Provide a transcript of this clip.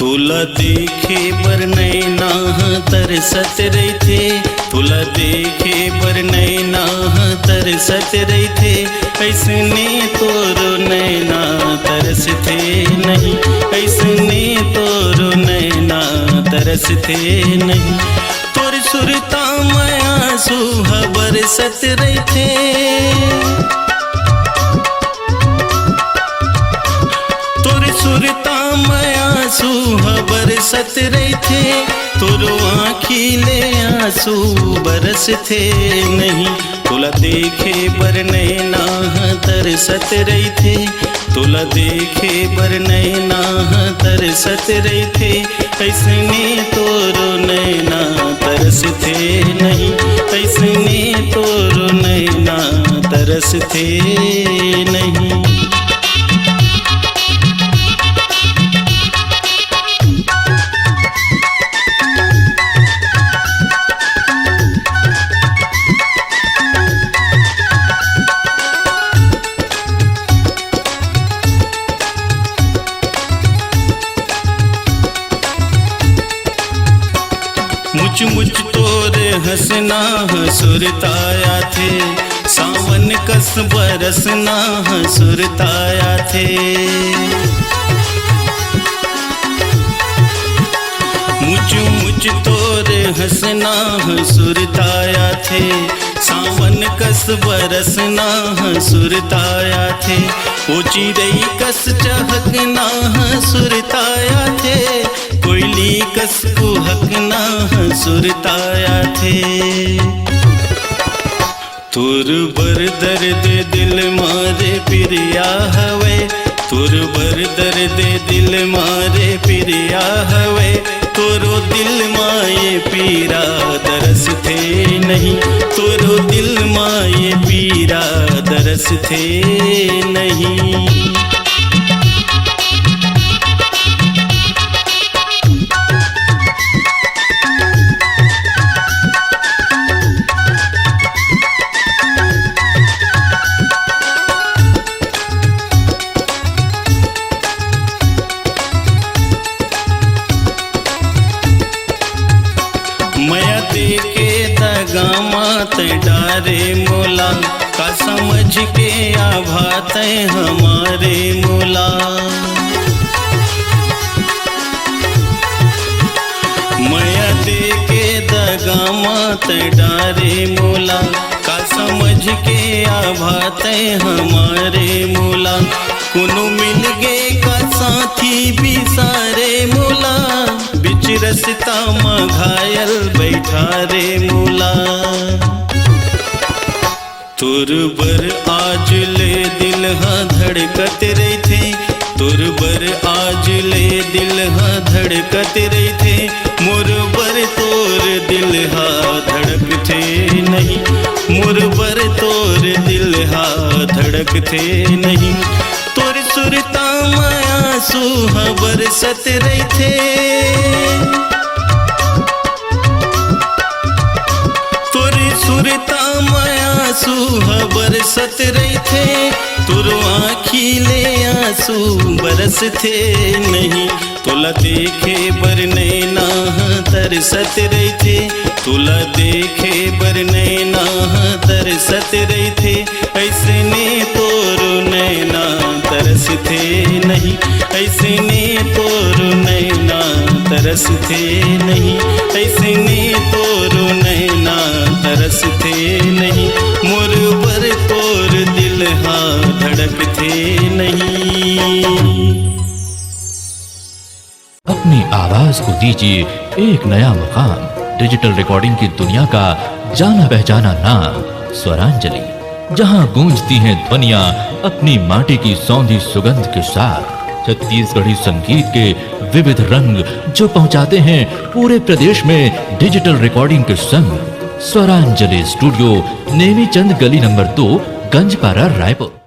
तुला देखे बर नैना तरसत रहिथे, तुला देखे बर नैना तरसत रहिथे, ऐसने तोरो नैना तरसथे नहीं, ऐसने तोरो नैना तरसथे नहीं। तोर सुरता माया सुहा बरसत रहिथे, तोर सुरता माया सुहा बरसत रहिथे, तोरो आँखिले आंसू बरसथे नहीं। तुला देखे बर नैना तरसत रहिथे, तुला देखे बर नैना तरसत रहिथे, ऐसने तोरो नैना तरसथे नहीं, ऐसने तोरो नैना तरसथे नहीं। मुझ मुझ तोरे हंसना सुरताया थे, सावन कस बरसना सुरताया थे। मुझ तोरे हंसना सुरताया थे, सावन कस बरसना सुरताया थे। ओ चिड़ई कस चहकना सुरताया थे, कोयली कस कुहकना सुरताया थे। तुर बर दर्द दिल मारे प्रिया हवे, तुर बर दर्द दिल मारे प्रिया हवे, तोरो दिल माये पीरा दरस थे नहीं, तोरो दिल माये पीरा दरस थे नहीं। मया देखे दगा मात डारे मोला, का समझ के आभात हमारे मोला। मया देखे दगा मात डारे मोला, का समझ के आभात हमारे मोला। कुनु मिल गे का साथी भी सारे मोला, बिच रस्ता में घायल बैठा रे मोला। तुर बर आज ले दिल धड़कत रहिथे, तुर बर आज ले दिल धड़कत रहिथे, मोर बर तोर दिल धड़कथे नहीं, मोर बर तोर दिल धड़कथे नहीं। तोर सुरता माया सुहा बरसत रहिथे, तोर सुरता माया सुहा बरसत रहिथे, तोरो आँखिले आंसू बरसथे नहीं। तुला देखे बर नैना तरसत रहिथे, तुला देखे बर नैना तरसत रहिथे, ऐसने तोरो नैना तरसथे नहीं, ऐसने तोरो नैना तरसथे नहीं, ऐसने तोरो नैना तरसथे नहीं। मोर बर तोर दिल धड़कथे नहीं। अपनी आवाज को दीजिए एक नया मुकाम, डिजिटल रिकॉर्डिंग की दुनिया का जाना पहचाना नाम स्वरांजलि, जहां गूंजती हैं ध्वनियां अपनी माटी की सौंधी सुगंध के साथ। छत्तीसगढ़ी संगीत के विविध रंग जो पहुंचाते हैं पूरे प्रदेश में डिजिटल रिकॉर्डिंग के संग। स्वरांजलि स्टूडियो, नेमीचंद गली नंबर 2, गंजपारा, रायपुर।